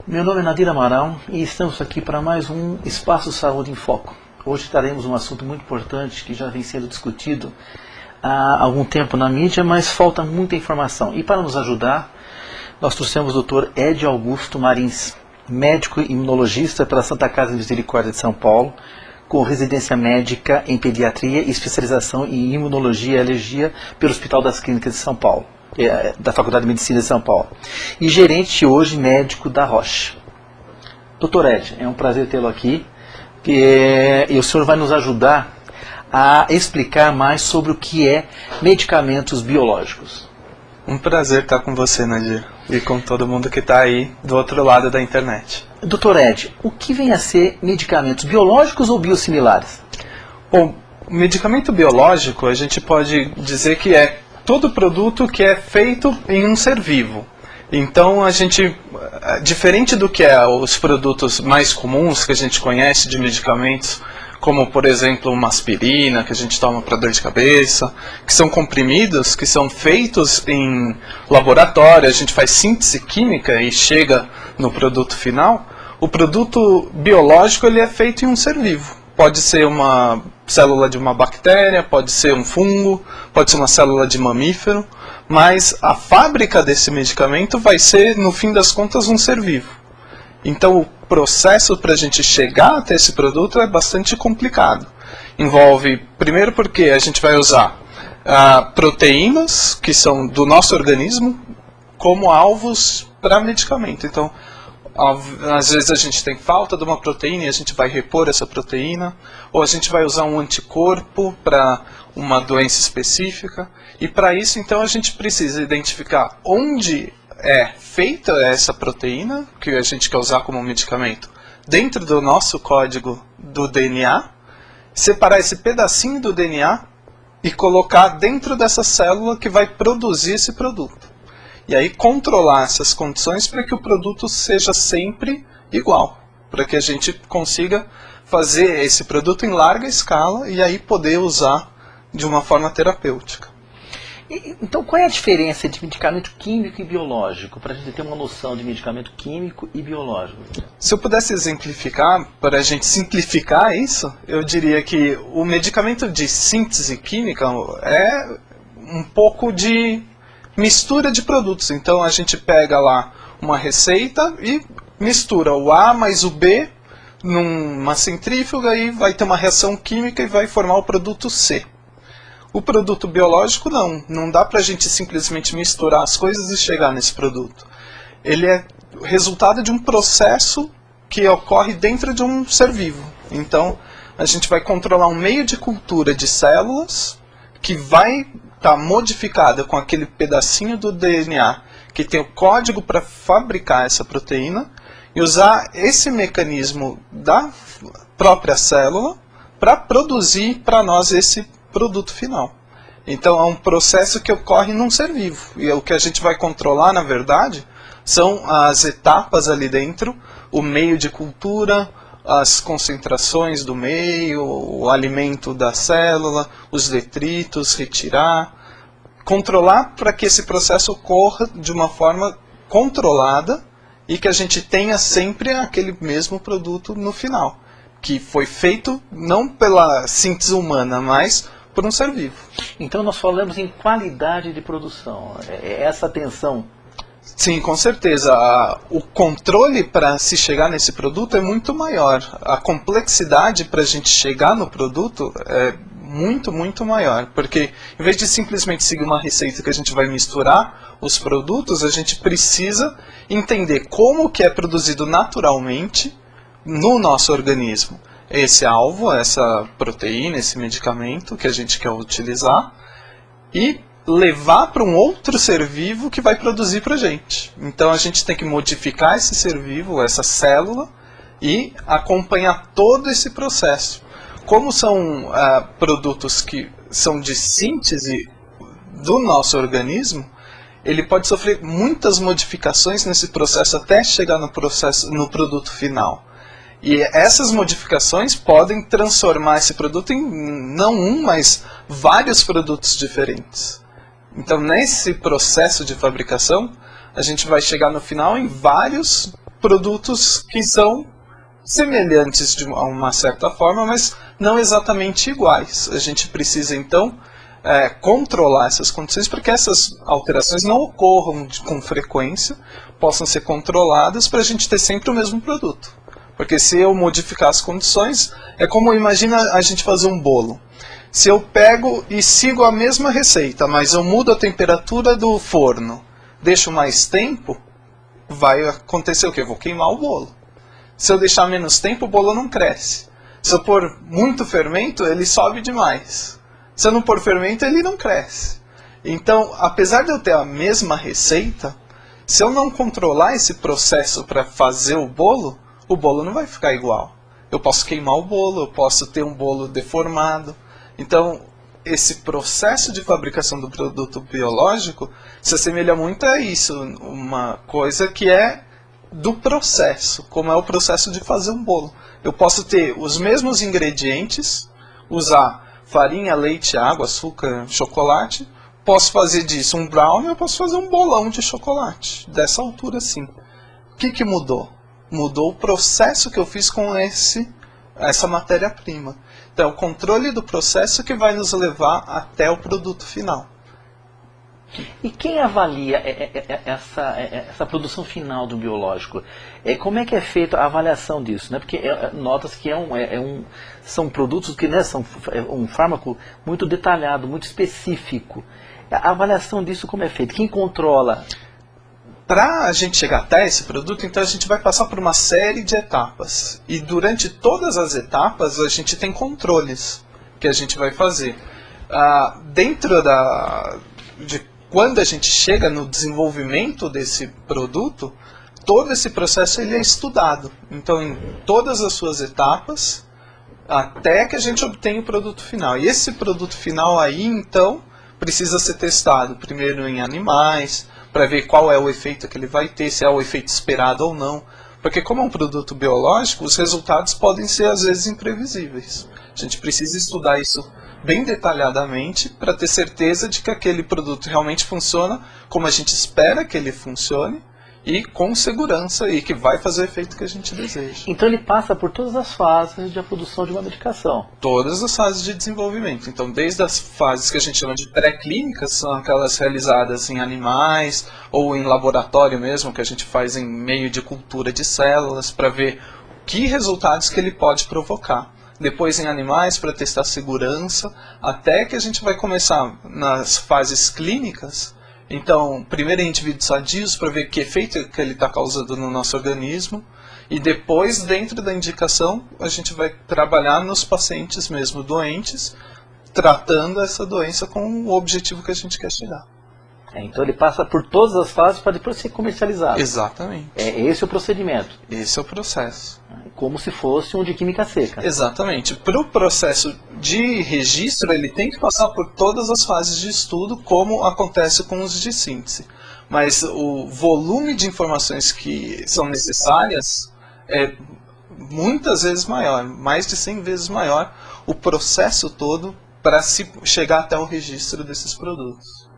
Meu nome é Nadir Amaral e estamos aqui para mais um Espaço Saúde em Foco. Hoje traremos um assunto muito importante que já vem sendo discutido há algum tempo na mídia, mas falta muita informação. E para nos ajudar, nós trouxemos o Dr. Ed Augusto Marins, médico imunologista pela Santa Casa de Misericórdia de São Paulo, com residência médica em pediatria e especialização em imunologia e alergia pelo Hospital das Clínicas de São Paulo, da Faculdade de Medicina de São Paulo, e gerente hoje médico da Roche. Dr. Ed, é um prazer tê-lo aqui, e o senhor vai nos ajudar a explicar mais sobre o que é medicamentos biológicos. Um prazer estar com você, Nadir, e com todo mundo que está aí do outro lado da internet. Dr. Ed, o que vem a ser medicamentos biológicos ou biosimilares? Bom, medicamento biológico a gente pode dizer que é todo produto que é feito em um ser vivo. Então a gente, diferente do que é os produtos mais comuns que a gente conhece de medicamentos, como por exemplo uma aspirina que a gente toma para dor de cabeça, que são comprimidos, que são feitos em laboratório, a gente faz síntese química e chega no produto final. O produto biológico ele é feito em um ser vivo. Pode ser uma célula de uma bactéria, pode ser um fungo, pode ser uma célula de mamífero, mas a fábrica desse medicamento vai ser, no fim das contas, um ser vivo. Então o processo para a gente chegar até esse produto é bastante complicado. Envolve, primeiro porque a gente vai usar proteínas que são do nosso organismo como alvos para medicamento. Então, às vezes a gente tem falta de uma proteína e a gente vai repor essa proteína, ou a gente vai usar um anticorpo para uma doença específica. E para isso, então, a gente precisa identificar onde é feita essa proteína que a gente quer usar como medicamento dentro do nosso código do DNA, separar esse pedacinho do DNA e colocar dentro dessa célula que vai produzir esse produto. E aí controlar essas condições para que o produto seja sempre igual, para que a gente consiga fazer esse produto em larga escala e aí poder usar de uma forma terapêutica. Então, qual é a diferença entre medicamento químico e biológico, para a gente ter uma noção de medicamento químico e biológico? Se eu pudesse exemplificar, para a gente simplificar isso, eu diria que o medicamento de síntese química é um pouco de mistura de produtos. Então, a gente pega lá uma receita e mistura o A mais o B numa centrífuga e vai ter uma reação química e vai formar o produto C. O produto biológico não dá para a gente simplesmente misturar as coisas e chegar nesse produto. Ele é resultado de um processo que ocorre dentro de um ser vivo. Então, a gente vai controlar um meio de cultura de células que vai estar modificada com aquele pedacinho do DNA que tem o código para fabricar essa proteína e usar esse mecanismo da própria célula para produzir para nós esse produto final. Então é um processo que ocorre num ser vivo. E o que a gente vai controlar, na verdade, são as etapas ali dentro, o meio de cultura, as concentrações do meio, o alimento da célula, os detritos, retirar, controlar para que esse processo ocorra de uma forma controlada e que a gente tenha sempre aquele mesmo produto no final, que foi feito não pela síntese humana, mas por um ser vivo. Então nós falamos em qualidade de produção, é essa atenção. Sim, com certeza. O controle para se chegar nesse produto é muito maior. A complexidade para a gente chegar no produto é muito, muito maior. Porque em vez de simplesmente seguir uma receita que a gente vai misturar os produtos, a gente precisa entender como que é produzido naturalmente no nosso organismo esse alvo, essa proteína, esse medicamento que a gente quer utilizar e levar para um outro ser vivo que vai produzir para a gente. Então a gente tem que modificar esse ser vivo, essa célula, e acompanhar todo esse processo. Como são produtos que são de síntese do nosso organismo, ele pode sofrer muitas modificações nesse processo até chegar no produto final. E essas modificações podem transformar esse produto em não um, mas vários produtos diferentes. Então, nesse processo de fabricação, a gente vai chegar no final em vários produtos que são semelhantes de uma certa forma, mas não exatamente iguais. A gente precisa, então, controlar essas condições para que essas alterações não ocorram com frequência, possam ser controladas para a gente ter sempre o mesmo produto. Porque se eu modificar as condições, é como, imagina a gente fazer um bolo. Se eu pego e sigo a mesma receita, mas eu mudo a temperatura do forno, deixo mais tempo, vai acontecer o quê? Eu vou queimar o bolo. Se eu deixar menos tempo, o bolo não cresce. Se eu pôr muito fermento, ele sobe demais. Se eu não pôr fermento, ele não cresce. Então, apesar de eu ter a mesma receita, se eu não controlar esse processo para fazer o bolo não vai ficar igual. Eu posso queimar o bolo, eu posso ter um bolo deformado. Então, esse processo de fabricação do produto biológico se assemelha muito a isso, uma coisa que é do processo, como é o processo de fazer um bolo. Eu posso ter os mesmos ingredientes, usar farinha, leite, água, açúcar, chocolate, posso fazer disso um brownie, eu posso fazer um bolão de chocolate, dessa altura assim. O que mudou? Mudou o processo que eu fiz com essa matéria-prima. Então, o controle do processo que vai nos levar até o produto final. E quem avalia essa produção final do biológico? Como é que é feita a avaliação disso? Né? Porque nota-se que são produtos que são um fármaco muito detalhado, muito específico. A avaliação disso como é feita? Quem controla? Para a gente chegar até esse produto, então a gente vai passar por uma série de etapas. E durante todas as etapas a gente tem controles que a gente vai fazer. Dentro de quando a gente chega no desenvolvimento desse produto, todo esse processo ele é estudado. Então, em todas as suas etapas, até que a gente obtenha o produto final. E esse produto final aí, então, precisa ser testado primeiro em animais, para ver qual é o efeito que ele vai ter, se é o efeito esperado ou não. Porque como é um produto biológico, os resultados podem ser às vezes imprevisíveis. A gente precisa estudar isso bem detalhadamente para ter certeza de que aquele produto realmente funciona como a gente espera que ele funcione e com segurança e que vai fazer o efeito que a gente deseja. Então ele passa por todas as fases de produção de uma medicação. Todas as fases de desenvolvimento. Então, desde as fases que a gente chama de pré-clínicas, são aquelas realizadas em animais ou em laboratório mesmo, que a gente faz em meio de cultura de células, para ver que resultados que ele pode provocar. Depois em animais para testar segurança, até que a gente vai começar nas fases clínicas. Então, primeiro em indivíduos sadios para ver que efeito que ele está causando no nosso organismo. E depois, dentro da indicação, a gente vai trabalhar nos pacientes mesmo doentes, tratando essa doença com o objetivo que a gente quer chegar. Então ele passa por todas as fases para depois ser comercializado. Exatamente. Esse é o procedimento. Esse é o processo. Como se fosse um de química seca. Exatamente. Para o processo de registro, ele tem que passar por todas as fases de estudo, como acontece com os de síntese. Mas o volume de informações que são necessárias é muitas vezes maior, mais de 100 vezes maior, o processo todo para se chegar até o registro desses produtos.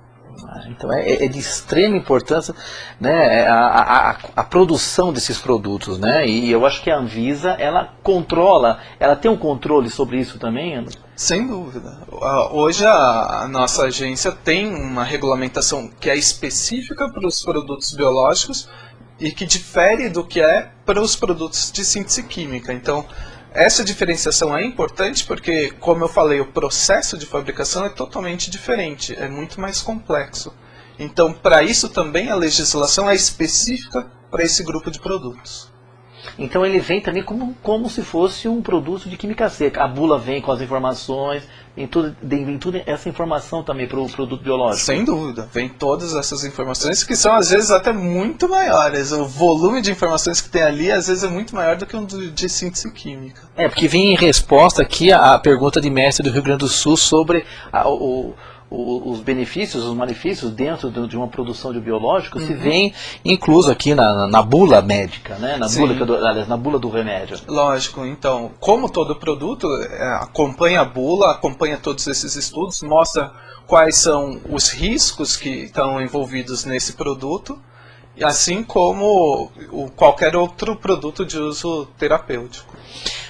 Então é de extrema importância, né, a produção desses produtos, né? E eu acho que a Anvisa, ela controla, ela tem um controle sobre isso também, Ana? Sem dúvida. Hoje a nossa agência tem uma regulamentação que é específica para os produtos biológicos e que difere do que é para os produtos de síntese química. Então, essa diferenciação é importante porque, como eu falei, o processo de fabricação é totalmente diferente, é muito mais complexo. Então, para isso também a legislação é específica para esse grupo de produtos. Então ele vem também como se fosse um produto de química seca. A bula vem com as informações, vem toda essa informação também para o produto biológico. Sem dúvida, vem todas essas informações que são às vezes até muito maiores. O volume de informações que tem ali às vezes é muito maior do que um de síntese química. Porque vem em resposta aqui à pergunta de mestre do Rio Grande do Sul sobre o os benefícios, os malefícios dentro de uma produção de biológico se vem incluso aqui na bula médica, né? Aliás, na bula do remédio. Lógico, então, como todo produto, acompanha a bula, acompanha todos esses estudos, mostra quais são os riscos que estão envolvidos nesse produto, assim como qualquer outro produto de uso terapêutico.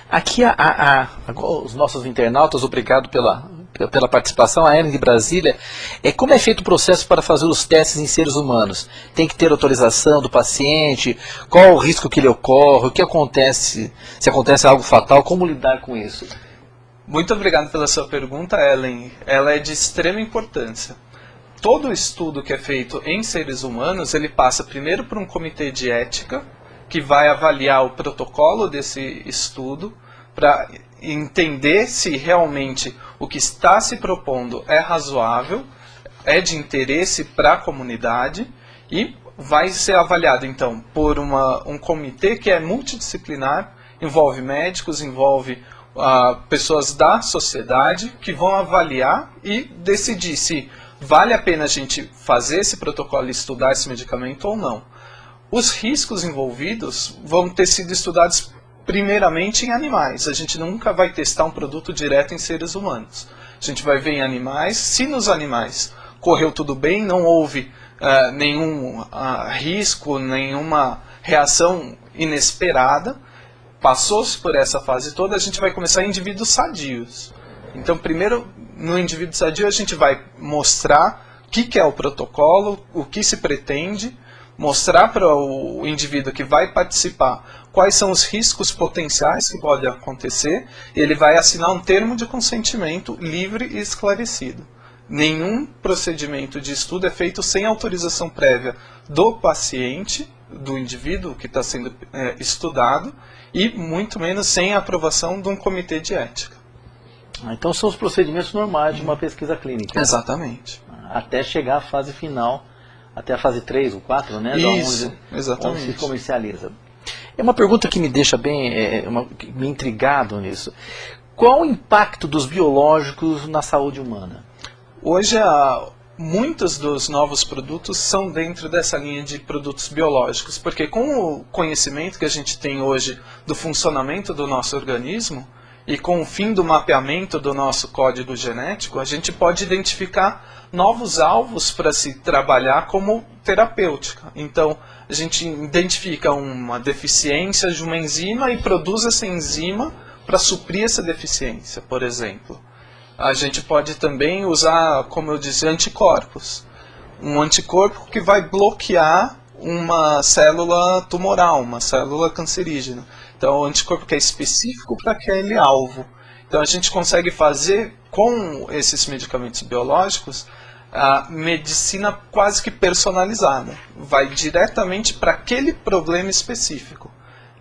Aqui os nossos internautas, obrigado pela participação, a Ellen de Brasília, como é feito o processo para fazer os testes em seres humanos? Tem que ter autorização do paciente? Qual o risco que lhe ocorre? O que acontece, se acontece algo fatal? Como lidar com isso? Muito obrigado pela sua pergunta, Ellen. Ela é de extrema importância. Todo estudo que é feito em seres humanos, ele passa primeiro por um comitê de ética, que vai avaliar o protocolo desse estudo, para entender se realmente o que está se propondo é razoável, é de interesse para a comunidade, e vai ser avaliado então por um comitê que é multidisciplinar, envolve médicos, envolve pessoas da sociedade, que vão avaliar e decidir se vale a pena a gente fazer esse protocolo e estudar esse medicamento ou não. Os riscos envolvidos vão ter sido estudados primeiramente em animais. A gente nunca vai testar um produto direto em seres humanos. A gente vai ver em animais. Se nos animais correu tudo bem, não houve nenhum risco, nenhuma reação inesperada, passou-se por essa fase toda, a gente vai começar em indivíduos sadios. Então, primeiro, no indivíduo sadio, a gente vai mostrar o que é o protocolo, o que se pretende, mostrar para o indivíduo que vai participar quais são os riscos potenciais que podem acontecer, e ele vai assinar um termo de consentimento livre e esclarecido. Nenhum procedimento de estudo é feito sem autorização prévia do paciente, do indivíduo que está sendo estudado, e muito menos sem a aprovação de um comitê de ética. Então são os procedimentos normais de uma pesquisa clínica. Exatamente. Até chegar à fase final, até a fase 3 ou 4, né? Isso, exatamente. Onde se comercializa. É uma pergunta que me deixa me intrigado nisso. Qual o impacto dos biológicos na saúde humana? Hoje, muitos dos novos produtos são dentro dessa linha de produtos biológicos, porque com o conhecimento que a gente tem hoje do funcionamento do nosso organismo, e com o fim do mapeamento do nosso código genético, a gente pode identificar novos alvos para se trabalhar como terapêutica. Então, a gente identifica uma deficiência de uma enzima e produz essa enzima para suprir essa deficiência, por exemplo. A gente pode também usar, como eu disse, anticorpos. Um anticorpo que vai bloquear uma célula tumoral, uma célula cancerígena. Então, o anticorpo que é específico para aquele alvo. Então, a gente consegue fazer, com esses medicamentos biológicos, a medicina quase que personalizada. Vai diretamente para aquele problema específico.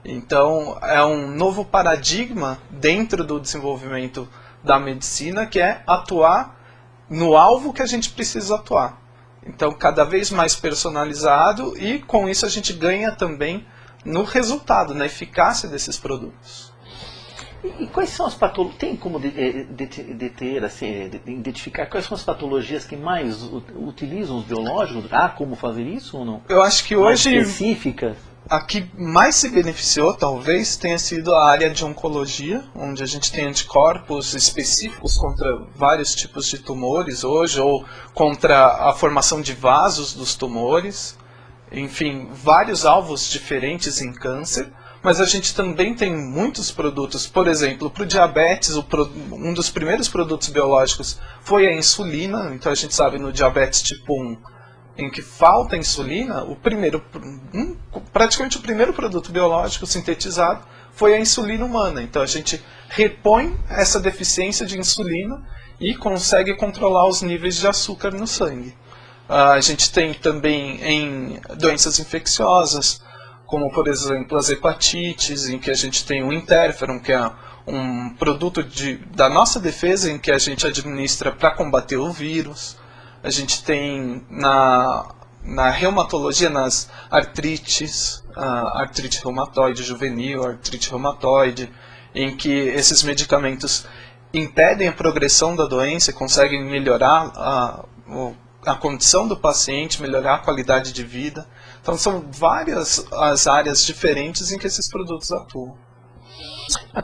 Então, é um novo paradigma dentro do desenvolvimento da medicina, que é atuar no alvo que a gente precisa atuar. Então, cada vez mais personalizado, e com isso a gente ganha também no resultado, na eficácia desses produtos. E quais são as patologias? Tem como identificar quais são as patologias que mais utilizam os biológicos? Há como fazer isso ou não? Eu acho que hoje específica? A que mais se beneficiou, talvez, tenha sido a área de oncologia, onde a gente tem anticorpos específicos contra vários tipos de tumores hoje, ou contra a formação de vasos dos tumores. Enfim, vários alvos diferentes em câncer, mas a gente também tem muitos produtos. Por exemplo, para o diabetes, um dos primeiros produtos biológicos foi a insulina. Então a gente sabe no diabetes tipo 1, em que falta insulina, praticamente o primeiro produto biológico sintetizado foi a insulina humana. Então a gente repõe essa deficiência de insulina e consegue controlar os níveis de açúcar no sangue. A gente tem também em doenças infecciosas, como por exemplo as hepatites, em que a gente tem o interferon, que é um produto da nossa defesa, em que a gente administra para combater o vírus. A gente tem na reumatologia, nas artrites, artrite reumatoide juvenil, artrite reumatoide, em que esses medicamentos impedem a progressão da doença, conseguem melhorar a condição do paciente, melhorar a qualidade de vida. Então são várias as áreas diferentes em que esses produtos atuam.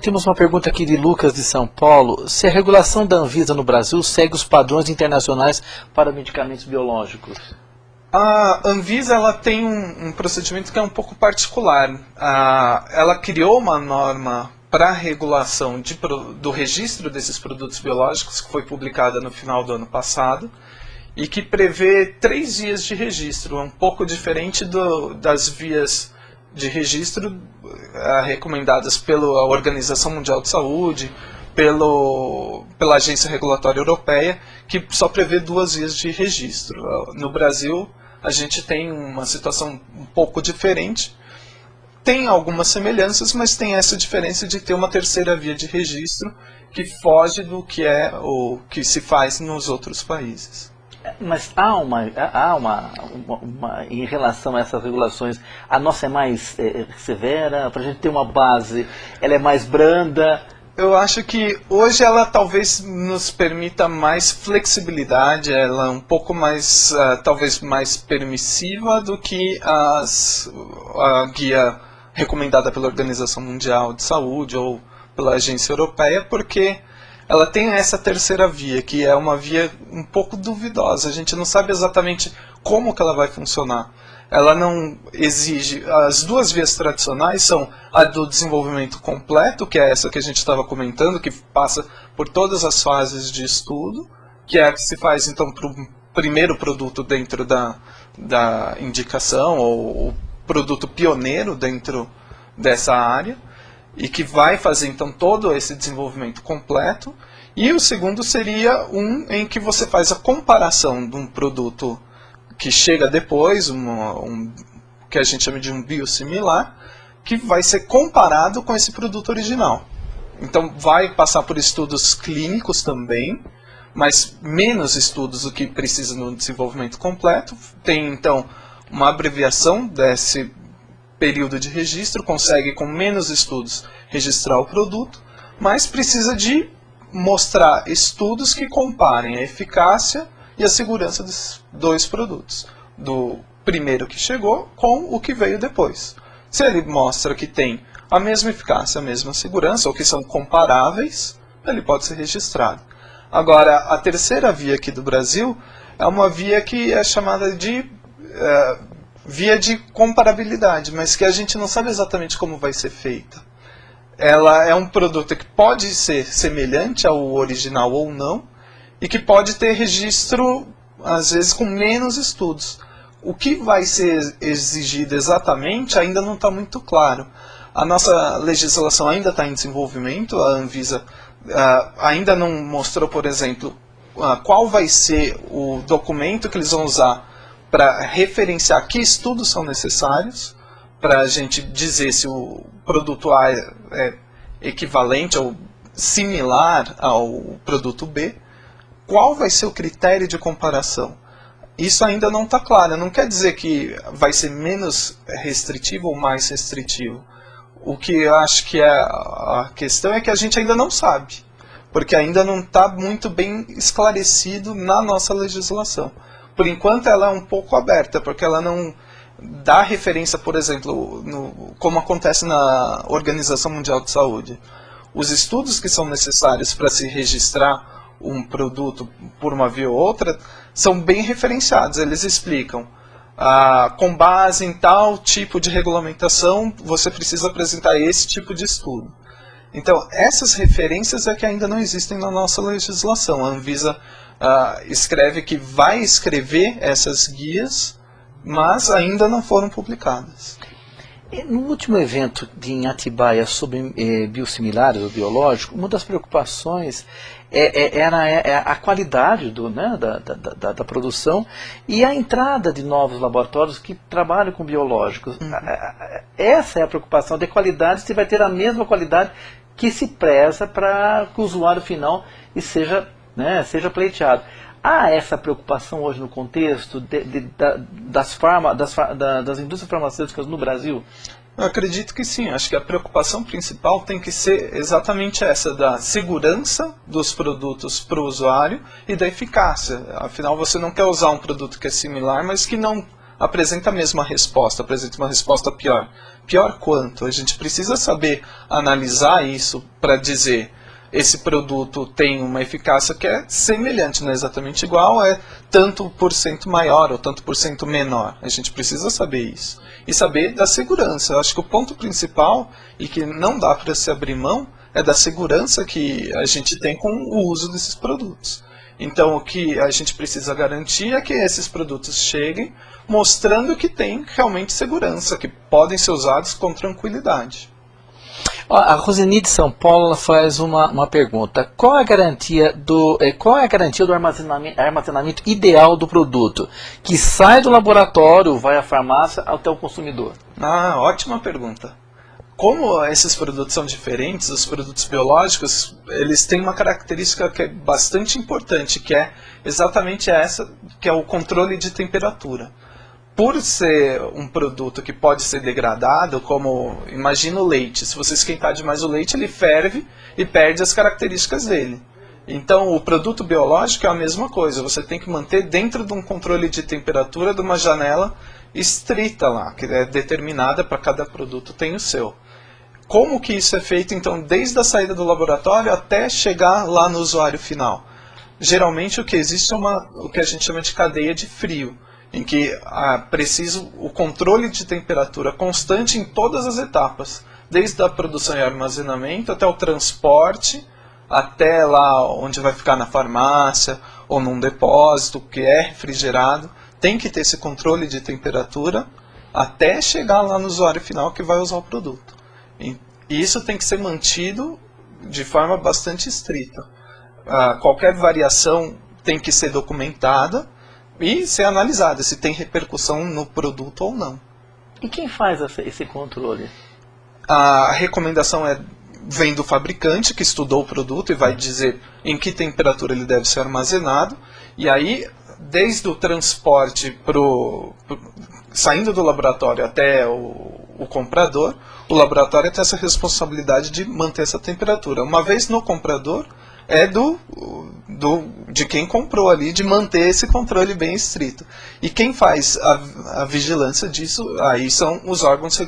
Temos uma pergunta aqui de Lucas de São Paulo. Se a regulação da Anvisa no Brasil segue os padrões internacionais para medicamentos biológicos? A Anvisa ela tem um procedimento que é um pouco particular. Ela criou uma norma para a regulação do registro desses produtos biológicos, que foi publicada no final do ano passado, e que prevê 3 vias de registro, um pouco diferente das vias de registro recomendadas pela Organização Mundial de Saúde, pela Agência Regulatória Europeia, que só prevê 2 vias de registro. No Brasil, a gente tem uma situação um pouco diferente. Tem algumas semelhanças, mas tem essa diferença de ter uma 3ª via de registro que foge do que é o que se faz nos outros países. Mas há uma em relação a essas regulações, a nossa é mais severa, para a gente ter uma base, ela é mais branda? Eu acho que hoje ela talvez nos permita mais flexibilidade, ela é um pouco mais, talvez mais permissiva do que a guia recomendada pela Organização Mundial de Saúde ou pela Agência Europeia, porque ela tem essa 3ª via, que é uma via um pouco duvidosa. A gente não sabe exatamente como que ela vai funcionar. Ela não exige... As 2 vias tradicionais são a do desenvolvimento completo, que é essa que a gente estava comentando, que passa por todas as fases de estudo, que é a que se faz então para o primeiro produto dentro da indicação, ou o produto pioneiro dentro dessa área, e que vai fazer então todo esse desenvolvimento completo. E o segundo seria em que você faz a comparação de um produto que chega depois, que a gente chama de um biosimilar, que vai ser comparado com esse produto original. Então vai passar por estudos clínicos também, mas menos estudos do que precisa no desenvolvimento completo. Tem então uma abreviação desse período de registro, consegue com menos estudos registrar o produto, mas precisa de mostrar estudos que comparem a eficácia e a segurança desses 2 produtos, do primeiro que chegou com o que veio depois. Se ele mostra que tem a mesma eficácia, a mesma segurança, ou que são comparáveis, ele pode ser registrado. Agora, a 3ª via aqui do Brasil é uma via que é chamada de via de comparabilidade, mas que a gente não sabe exatamente como vai ser feita. Ela é um produto que pode ser semelhante ao original ou não, e que pode ter registro, às vezes, com menos estudos. O que vai ser exigido exatamente ainda não está muito claro. A nossa legislação ainda está em desenvolvimento, a Anvisa ainda não mostrou, por exemplo, qual vai ser o documento que eles vão usar para referenciar que estudos são necessários, para a gente dizer se o produto A é equivalente ou similar ao produto B. Qual vai ser o critério de comparação? Isso ainda não está claro. Não quer dizer que vai ser menos restritivo ou mais restritivo. O que eu acho que é a questão é que a gente ainda não sabe, porque ainda não está muito bem esclarecido na nossa legislação. Por enquanto ela é um pouco aberta, porque ela não dá referência, por exemplo, como acontece na Organização Mundial de Saúde. Os estudos que são necessários para se registrar um produto por uma via ou outra são bem referenciados. Eles explicam, com base em tal tipo de regulamentação, você precisa apresentar esse tipo de estudo. Então, essas referências é que ainda não existem na nossa legislação. A Anvisa escreve que vai escrever essas guias, mas ainda não foram publicadas. No último evento em Atibaia sobre biosimilares ou biológico, uma das preocupações era a qualidade da produção e a entrada de novos laboratórios que trabalham com biológicos. Essa é a preocupação de qualidade, se vai ter a mesma qualidade que se preza para que o usuário final seja pleiteado. Há essa preocupação hoje no contexto das indústrias farmacêuticas no Brasil? Eu acredito que sim. Acho que a preocupação principal tem que ser exatamente essa, da segurança dos produtos para o usuário e da eficácia. Afinal, você não quer usar um produto que é similar, mas que não apresenta a mesma resposta, apresenta uma resposta pior. Pior quanto? A gente precisa saber analisar isso para dizer: esse produto tem uma eficácia que é semelhante, não é exatamente igual, é tanto por cento maior ou tanto por cento menor. A gente precisa saber isso. E saber da segurança. Eu acho que o ponto principal, e que não dá para se abrir mão, é da segurança que a gente tem com o uso desses produtos. Então, o que a gente precisa garantir é que esses produtos cheguem mostrando que tem realmente segurança, que podem ser usados com tranquilidade. A Roseni de São Paulo ela faz uma pergunta. Qual é a garantia do armazenamento ideal do produto, que sai do laboratório, vai à farmácia até o consumidor? Ótima pergunta. Como esses produtos são diferentes, os produtos biológicos, eles têm uma característica que é bastante importante, que é exatamente essa, que é o controle de temperatura. Por ser um produto que pode ser degradado, como, imagina o leite. Se você esquentar demais o leite, ele ferve e perde as características dele. Então, o produto biológico é a mesma coisa. Você tem que manter dentro de um controle de temperatura de uma janela estrita lá, que é determinada para cada produto, tem o seu. Como que isso é feito, então, desde a saída do laboratório até chegar lá no usuário final? Geralmente, o que existe é o que a gente chama de cadeia de frio, em que preciso o controle de temperatura constante em todas as etapas, desde a produção e armazenamento até o transporte, até lá onde vai ficar na farmácia ou num depósito que é refrigerado. Tem que ter esse controle de temperatura até chegar lá no usuário final que vai usar o produto. E isso tem que ser mantido de forma bastante estrita. Qualquer variação tem que ser documentada e ser analisada se tem repercussão no produto ou não. E quem faz esse controle? A recomendação vem do fabricante que estudou o produto e vai dizer em que temperatura ele deve ser armazenado. E aí, desde o transporte saindo do laboratório até o comprador, o laboratório tem essa responsabilidade de manter essa temperatura. Uma vez no comprador, é de quem comprou ali, de manter esse controle bem estrito. E quem faz a vigilância disso, aí são os órgãos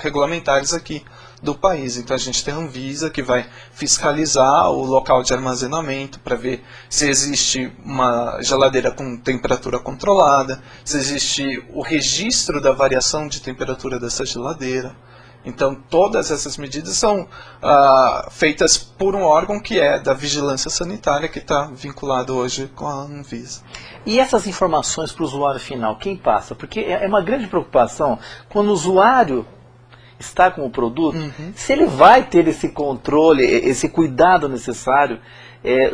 regulamentares aqui do país. Então a gente tem a Anvisa, que vai fiscalizar o local de armazenamento para ver se existe uma geladeira com temperatura controlada, se existe o registro da variação de temperatura dessa geladeira. Então, todas essas medidas são feitas por um órgão que é da vigilância sanitária, que está vinculado hoje com a Anvisa. E essas informações para o usuário final, quem passa? Porque é uma grande preocupação quando o usuário está com o produto, se ele vai ter esse controle, esse cuidado necessário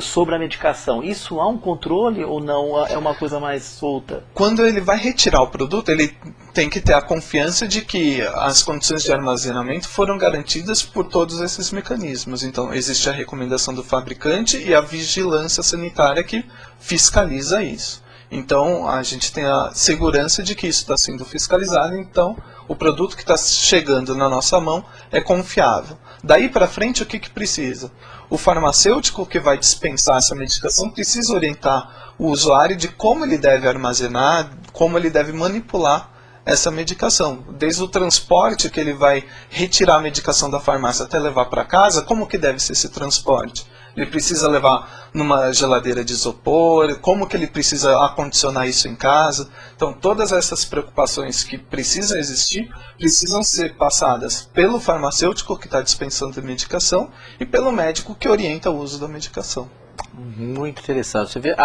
sobre a medicação. Isso há um controle ou não? É uma coisa mais solta? Quando ele vai retirar o produto, ele tem que ter a confiança de que as condições de armazenamento foram garantidas por todos esses mecanismos. Então, existe a recomendação do fabricante e a vigilância sanitária que fiscaliza isso. Então, a gente tem a segurança de que isso está sendo fiscalizado, então o produto que está chegando na nossa mão é confiável. Daí para frente, o que precisa? O farmacêutico que vai dispensar essa medicação precisa orientar o usuário de como ele deve armazenar, como ele deve manipular essa medicação. Desde o transporte que ele vai retirar a medicação da farmácia até levar para casa, como que deve ser esse transporte? Ele precisa levar numa geladeira de isopor, como que ele precisa acondicionar isso em casa. Então, todas essas preocupações que precisam existir, precisam ser passadas pelo farmacêutico que está dispensando a medicação e pelo médico que orienta o uso da medicação. Muito interessante. Você vê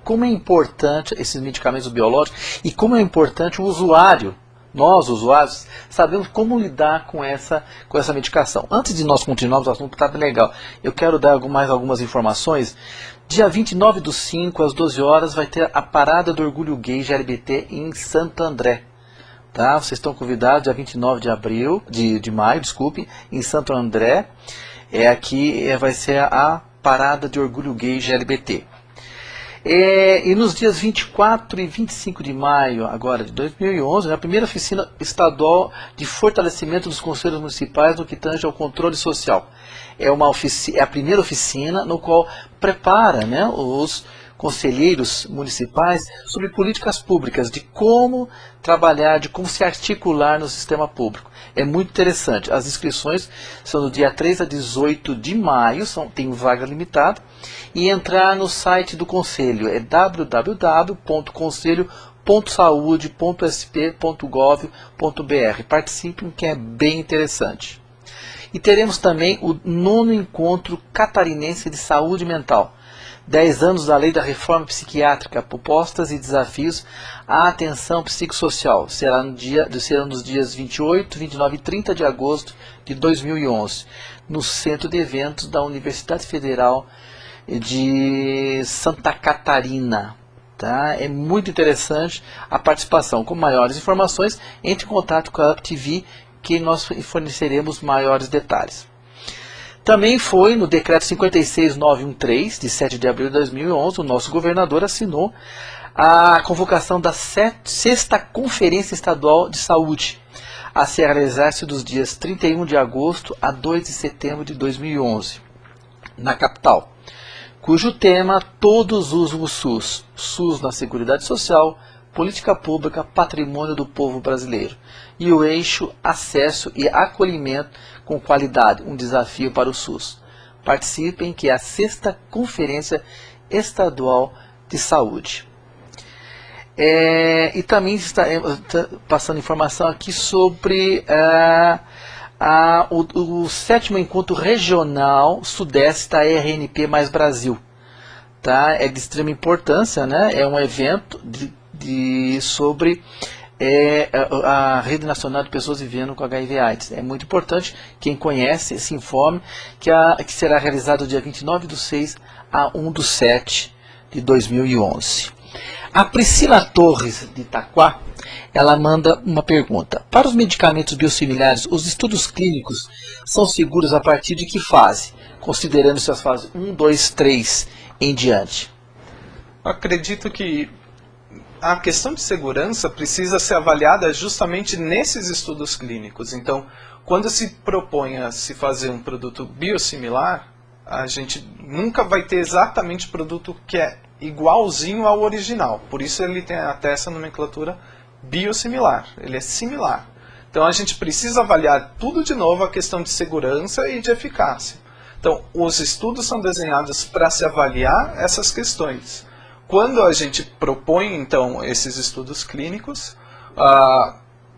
como é importante esses medicamentos biológicos e como é importante o usuário. Nós, usuários, sabemos como lidar com essa medicação. Antes de nós continuarmos o assunto, está legal. Eu quero dar mais algumas informações. Dia 29/5, às 12 horas, vai ter a Parada do Orgulho Gay GLBT em Santo André. Tá? Vocês estão convidados, dia 29 de maio, em Santo André. Aqui vai ser a Parada de Orgulho Gay GLBT. E nos dias 24 e 25 de maio agora de 2011, a primeira oficina estadual de fortalecimento dos conselhos municipais no que tange ao controle social. É a primeira oficina no qual prepara, né, os conselheiros municipais sobre políticas públicas, de como trabalhar, de como se articular no sistema público. É muito interessante. As inscrições são do dia 3 a 18 de maio, tem vaga limitada, e entrar no site do Conselho, é www.conselho.saude.sp.gov.br. Participem, que é bem interessante. E teremos também o 9º Encontro Catarinense de Saúde Mental. 10 anos da Lei da Reforma Psiquiátrica, propostas e desafios à atenção psicossocial. Será nos dias 28, 29 e 30 de agosto de 2011, no Centro de Eventos da Universidade Federal de Santa Catarina. Tá? É muito interessante a participação. Com maiores informações, entre em contato com a UpTV, que nós forneceremos maiores detalhes. Também foi no decreto 56913, de 7 de abril de 2011, o nosso governador assinou a convocação da 6ª Conferência Estadual de Saúde, a se realizar-se dos dias 31 de agosto a 2 de setembro de 2011, na capital, cujo tema todos usam o SUS, SUS na Seguridade Social, Política Pública, Patrimônio do Povo Brasileiro, e o eixo Acesso e Acolhimento com Qualidade, um desafio para o SUS. Participem, que é a 6ª Conferência Estadual de Saúde. E também está passando informação aqui sobre o 7º Encontro Regional Sudeste da RNP mais Brasil. Tá? É de extrema importância, né? É um evento sobre a Rede Nacional de Pessoas Vivendo com HIV/AIDS. É muito importante, quem conhece, se informe, que será realizado do dia 29/6 a 1/7 de 2011. A Priscila Torres, de Itaquá, ela manda uma pergunta. Para os medicamentos biosimilares, os estudos clínicos são seguros a partir de que fase? Considerando-se as fases 1, 2, 3 em diante. Acredito que a questão de segurança precisa ser avaliada justamente nesses estudos clínicos. Então, quando se propõe a se fazer um produto biosimilar, a gente nunca vai ter exatamente o produto que é igualzinho ao original. Por isso ele tem até essa nomenclatura biosimilar. Ele é similar. Então a gente precisa avaliar tudo de novo, a questão de segurança e de eficácia. Então, os estudos são desenhados para se avaliar essas questões. Quando a gente propõe, então, esses estudos clínicos,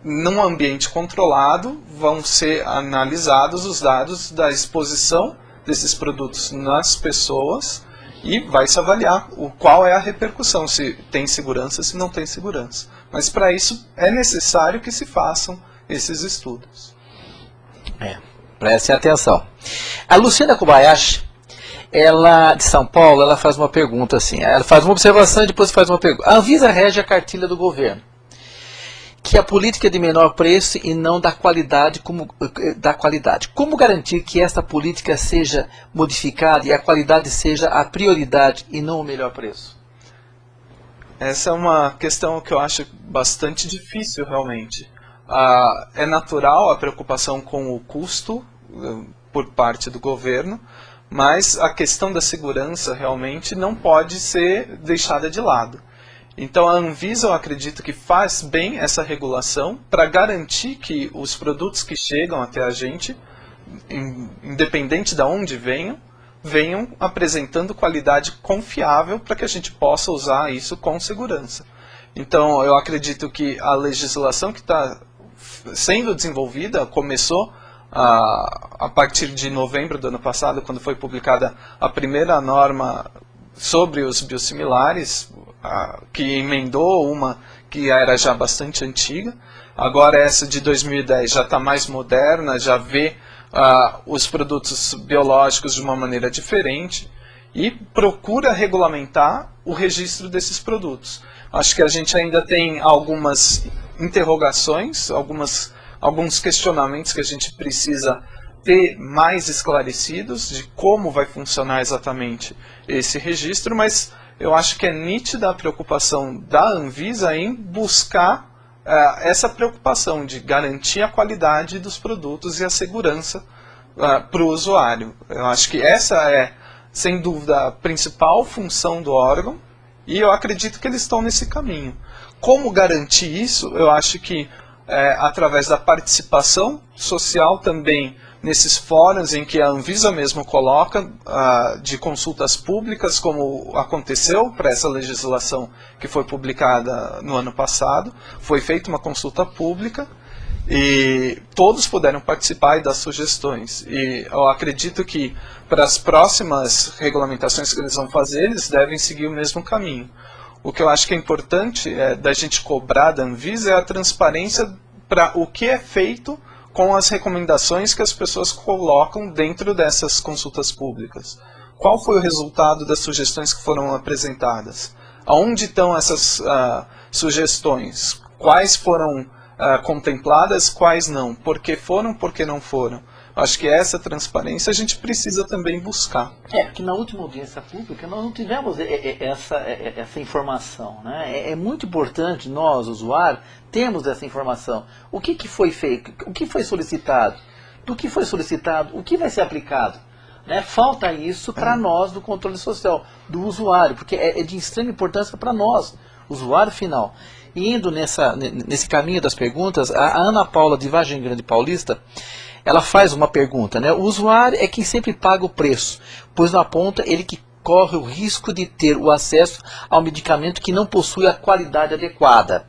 num ambiente controlado, vão ser analisados os dados da exposição desses produtos nas pessoas e vai se avaliar qual é a repercussão, se tem segurança, se não tem segurança. Mas para isso é necessário que se façam esses estudos. Prestem atenção. A Luciana Kobayashi, ela de São Paulo, ela faz uma pergunta assim, ela faz uma observação e depois faz uma pergunta. A Anvisa rege a cartilha do governo, que a política é de menor preço e não da qualidade. Como garantir que esta política seja modificada e a qualidade seja a prioridade e não o melhor preço? Essa é uma questão que eu acho bastante difícil realmente. É natural a preocupação com o custo por parte do governo, mas a questão da segurança realmente não pode ser deixada de lado. Então a Anvisa, eu acredito que faz bem essa regulação para garantir que os produtos que chegam até a gente, independente de onde venham apresentando qualidade confiável para que a gente possa usar isso com segurança. Então eu acredito que a legislação que está sendo desenvolvida começou a partir de novembro do ano passado, quando foi publicada a primeira norma sobre os biosimilares, que emendou uma que era já bastante antiga. Agora essa de 2010 já está mais moderna, já vê os produtos biológicos de uma maneira diferente e procura regulamentar o registro desses produtos. Acho que a gente ainda tem algumas interrogações, alguns questionamentos que a gente precisa ter mais esclarecidos de como vai funcionar exatamente esse registro, mas eu acho que é nítida a preocupação da Anvisa em buscar essa preocupação de garantir a qualidade dos produtos e a segurança para o usuário. Eu acho que essa é, sem dúvida, a principal função do órgão, e eu acredito que eles estão nesse caminho. Como garantir isso? Eu acho que através da participação social também, nesses fóruns em que a Anvisa mesmo coloca de consultas públicas, como aconteceu para essa legislação que foi publicada no ano passado, foi feita uma consulta pública e todos puderam participar e dar sugestões. E eu acredito que para as próximas regulamentações que eles vão fazer, eles devem seguir o mesmo caminho. O que eu acho que é importante da gente cobrar da Anvisa é a transparência para o que é feito com as recomendações que as pessoas colocam dentro dessas consultas públicas. Qual foi o resultado das sugestões que foram apresentadas? Aonde estão essas sugestões? Quais foram contempladas, quais não? Por que foram, por que não foram? Acho que essa transparência a gente precisa também buscar. Porque na última audiência pública nós não tivemos essa informação, né? É muito importante nós, usuários, termos essa informação. O que foi feito? O que foi solicitado? Do que foi solicitado? O que vai ser aplicado? Né? Falta isso para nós do controle social, do usuário, porque é de extrema importância para nós, usuário final. E indo nesse caminho das perguntas, a Ana Paula de Vargem Grande Paulista, ela faz uma pergunta, né? O usuário é quem sempre paga o preço, pois na ponta ele que corre o risco de ter o acesso ao medicamento que não possui a qualidade adequada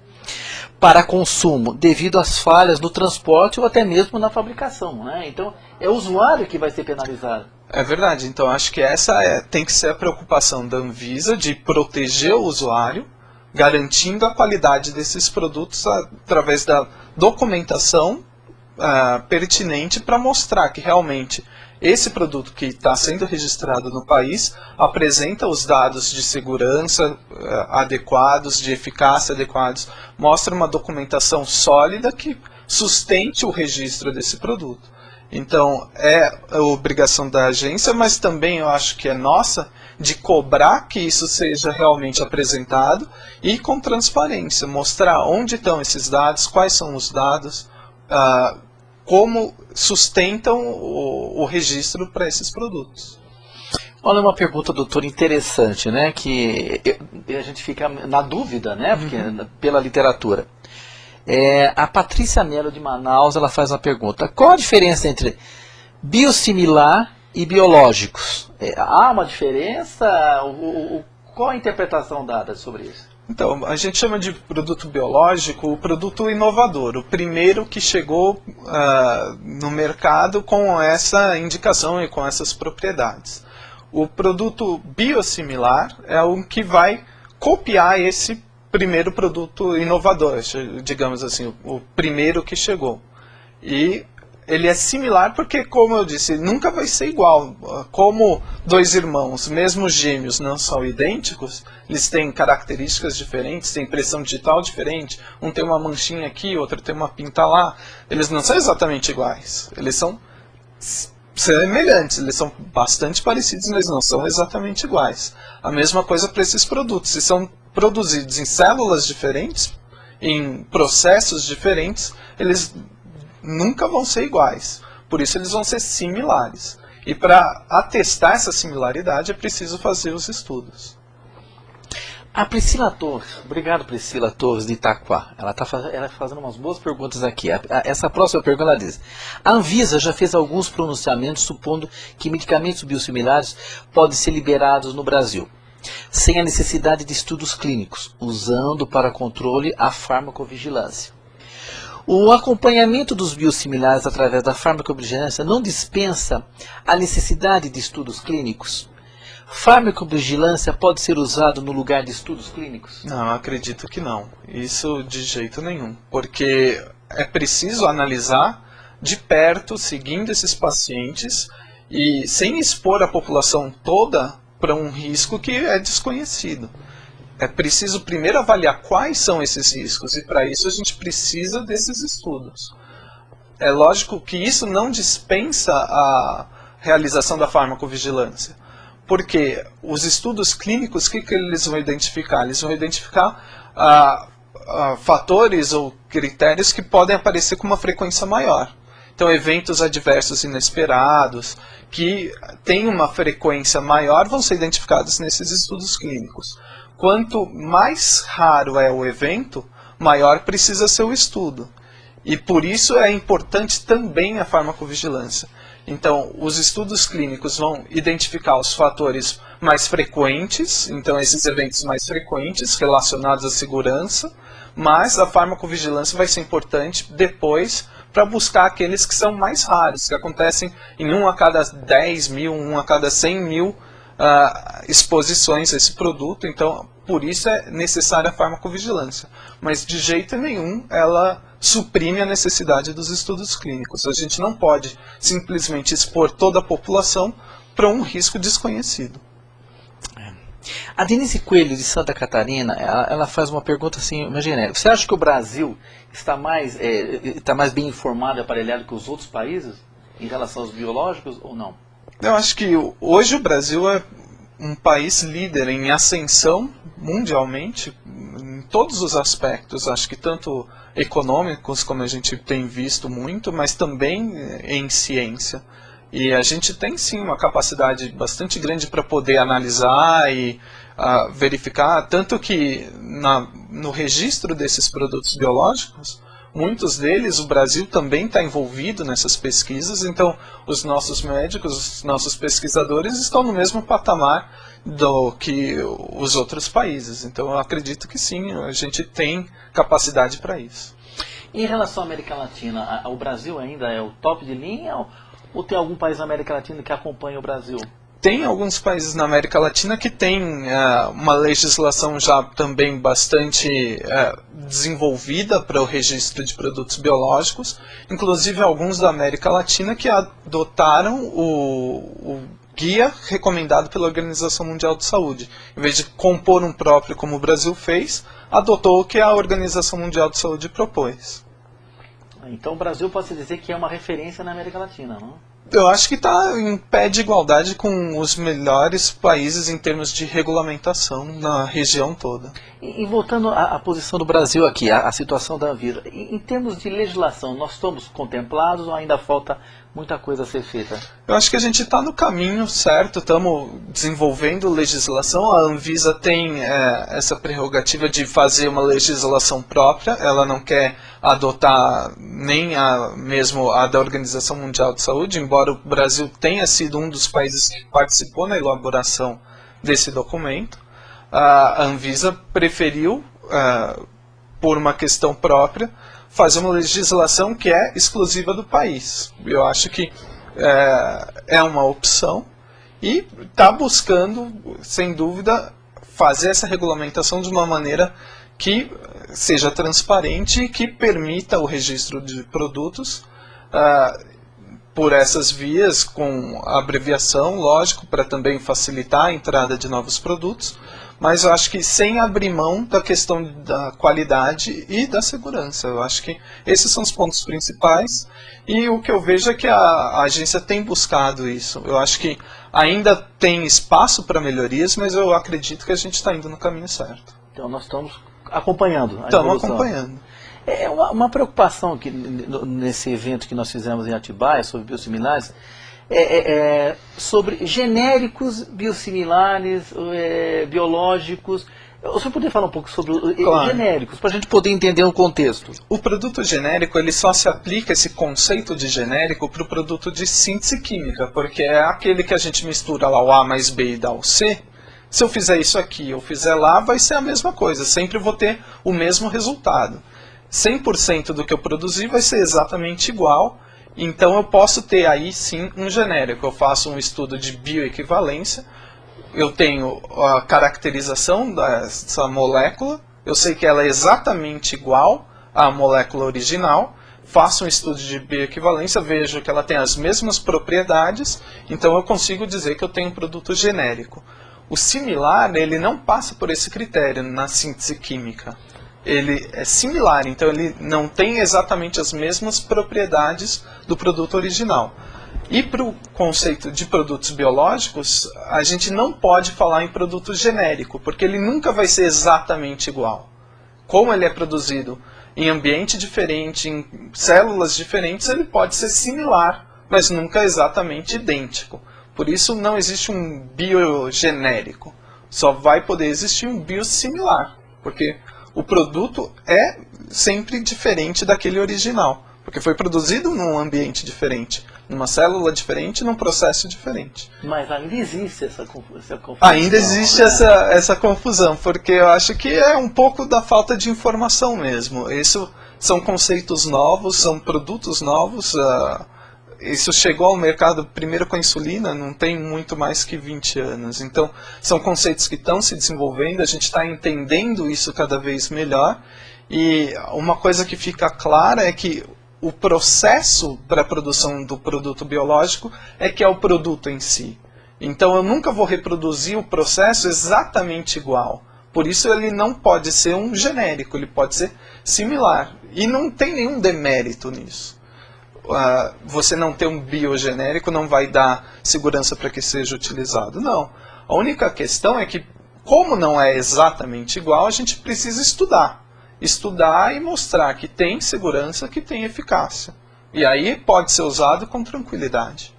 para consumo, devido às falhas no transporte ou até mesmo na fabricação, né? Então, é o usuário que vai ser penalizado. É verdade, então acho que essa tem que ser a preocupação da Anvisa, de proteger o usuário, garantindo a qualidade desses produtos através da documentação pertinente para mostrar que realmente esse produto que está sendo registrado no país apresenta os dados de segurança adequados, de eficácia adequados, mostra uma documentação sólida que sustente o registro desse produto. Então, é a obrigação da agência, mas também eu acho que é nossa, de cobrar que isso seja realmente apresentado e com transparência, mostrar onde estão esses dados, quais são os dados, como sustentam o registro para esses produtos. Olha, uma pergunta, doutor, interessante, né? Que a gente fica na dúvida, né? Porque, pela literatura. A Patrícia Mello de Manaus, ela faz uma pergunta. Qual a diferença entre biosimilar e biológicos? Há uma diferença? Qual a interpretação dada sobre isso? Então, a gente chama de produto biológico o produto inovador, o primeiro que chegou no mercado com essa indicação e com essas propriedades. O produto biosimilar é o que vai copiar esse primeiro produto inovador, digamos assim, o primeiro que chegou. E ele é similar porque, como eu disse, nunca vai ser igual. Como dois irmãos, mesmo gêmeos, não são idênticos, eles têm características diferentes, têm impressão digital diferente, um tem uma manchinha aqui, outro tem uma pinta lá. Eles não são exatamente iguais, eles são semelhantes, eles são bastante parecidos, mas não são exatamente iguais. A mesma coisa para esses produtos, se são produzidos em células diferentes, em processos diferentes, eles nunca vão ser iguais, por isso eles vão ser similares. E para atestar essa similaridade é preciso fazer os estudos. A Priscila Torres, obrigado Priscila Torres de Itaquá, ela está fazendo umas boas perguntas aqui. Essa próxima pergunta ela diz: a Anvisa já fez alguns pronunciamentos supondo que medicamentos biosimilares podem ser liberados no Brasil, sem a necessidade de estudos clínicos, usando para controle a farmacovigilância. O acompanhamento dos biosimilares através da farmacovigilância não dispensa a necessidade de estudos clínicos? Farmacovigilância pode ser usado no lugar de estudos clínicos? Não, acredito que não. Isso de jeito nenhum. Porque é preciso analisar de perto, seguindo esses pacientes, e sem expor a população toda para um risco que é desconhecido. É preciso primeiro avaliar quais são esses riscos, e para isso a gente precisa desses estudos. É lógico que isso não dispensa a realização da farmacovigilância, Porque os estudos clínicos, o que eles vão identificar? Eles vão identificar fatores ou critérios que podem aparecer com uma frequência maior. Então, eventos adversos inesperados, que têm uma frequência maior, vão ser identificados nesses estudos clínicos. Quanto mais raro é o evento, maior precisa ser o estudo. E por isso é importante também a farmacovigilância. Então, os estudos clínicos vão identificar os fatores mais frequentes, então esses eventos mais frequentes relacionados à segurança, mas a farmacovigilância vai ser importante depois para buscar aqueles que são mais raros, que acontecem em 1 a cada 10 mil, 1 a cada 100 mil exposições a esse produto. Então, por isso é necessária a farmacovigilância. Mas de jeito nenhum ela suprime a necessidade dos estudos clínicos. A gente não pode simplesmente expor toda a população para um risco desconhecido. A Denise Coelho, de Santa Catarina, ela faz uma pergunta assim, mais genérica. Você acha que o Brasil está mais bem informado e aparelhado que os outros países em relação aos biológicos ou não? Eu acho que hoje o Brasil é um país líder em ascensão mundialmente, em todos os aspectos. Acho que tanto econômicos, como a gente tem visto muito, mas também em ciência. E a gente tem sim uma capacidade bastante grande para poder analisar e verificar, tanto que no registro desses produtos biológicos, muitos deles o Brasil também está envolvido nessas pesquisas, então os nossos médicos, os nossos pesquisadores estão no mesmo patamar do que os outros países. Então eu acredito que sim, a gente tem capacidade para isso. Em relação à América Latina, o Brasil ainda é o top de linha ou tem algum país na América Latina que acompanha o Brasil? Tem alguns países na América Latina que têm uma legislação já também bastante desenvolvida para o registro de produtos biológicos, inclusive alguns da América Latina que adotaram o guia recomendado pela Organização Mundial de Saúde. Em vez de compor um próprio, como o Brasil fez, adotou o que a Organização Mundial de Saúde propôs. Então o Brasil pode dizer que é uma referência na América Latina, não? Eu acho que está em pé de igualdade com os melhores países em termos de regulamentação na região toda. E voltando à posição do Brasil aqui, a situação da Anvisa, em termos de legislação, nós estamos contemplados ou ainda falta muita coisa a ser feita? Eu acho que a gente está no caminho certo, estamos desenvolvendo legislação. A Anvisa tem essa prerrogativa de fazer uma legislação própria, ela não quer adotar nem mesmo a da Organização Mundial de Saúde, embora o Brasil tenha sido um dos países que participou na elaboração desse documento. A Anvisa preferiu, por uma questão própria, fazer uma legislação que é exclusiva do país. Eu acho que é uma opção e está buscando, sem dúvida, fazer essa regulamentação de uma maneira que seja transparente e que permita o registro de produtos por essas vias, com abreviação, lógico, para também facilitar a entrada de novos produtos, mas eu acho que sem abrir mão da questão da qualidade e da segurança. Eu acho que esses são os pontos principais e o que eu vejo é que a agência tem buscado isso. Eu acho que ainda tem espaço para melhorias, mas eu acredito que a gente está indo no caminho certo. Então nós estamos acompanhando a Estamos evolução. acompanhando. É uma preocupação que, nesse evento que nós fizemos em Atibaia, sobre biosimilares, sobre genéricos biosimilares, biológicos. O senhor poderia falar um pouco sobre os genéricos, para a gente poder entender o contexto? O produto genérico, ele só se aplica, esse conceito de genérico, para o produto de síntese química, porque é aquele que a gente mistura lá o A mais B e dá o C. Se eu fizer isso aqui, eu fizer lá, vai ser a mesma coisa, sempre vou ter o mesmo resultado. 100% do que eu produzir vai ser exatamente igual, então eu posso ter aí sim um genérico. Eu faço um estudo de bioequivalência, eu tenho a caracterização dessa molécula, eu sei que ela é exatamente igual à molécula original, faço um estudo de bioequivalência, vejo que ela tem as mesmas propriedades, então eu consigo dizer que eu tenho um produto genérico. O similar, ele não passa por esse critério na síntese química. Ele é similar, então ele não tem exatamente as mesmas propriedades do produto original. E para o conceito de produtos biológicos, a gente não pode falar em produto genérico, porque ele nunca vai ser exatamente igual. Como ele é produzido em ambiente diferente, em células diferentes, ele pode ser similar, mas nunca exatamente idêntico. Por isso não existe um biogenérico. Só vai poder existir um biosimilar, porque o produto é sempre diferente daquele original, porque foi produzido num ambiente diferente, numa célula diferente, num processo diferente. Mas ainda existe essa confusão. Ainda existe essa confusão, porque eu acho que é um pouco da falta de informação mesmo. Isso são conceitos novos, são produtos novos. Isso chegou ao mercado primeiro com a insulina, não tem muito mais que 20 anos. Então, são conceitos que estão se desenvolvendo, a gente está entendendo isso cada vez melhor. E uma coisa que fica clara é que o processo para a produção do produto biológico é que é o produto em si. Então eu nunca vou reproduzir o processo exatamente igual. Por isso ele não pode ser um genérico, ele pode ser similar. E não tem nenhum demérito nisso. Você não ter um biogenérico não vai dar segurança para que seja utilizado. Não. A única questão é que, como não é exatamente igual, a gente precisa estudar. Estudar e mostrar que tem segurança, que tem eficácia. E aí pode ser usado com tranquilidade.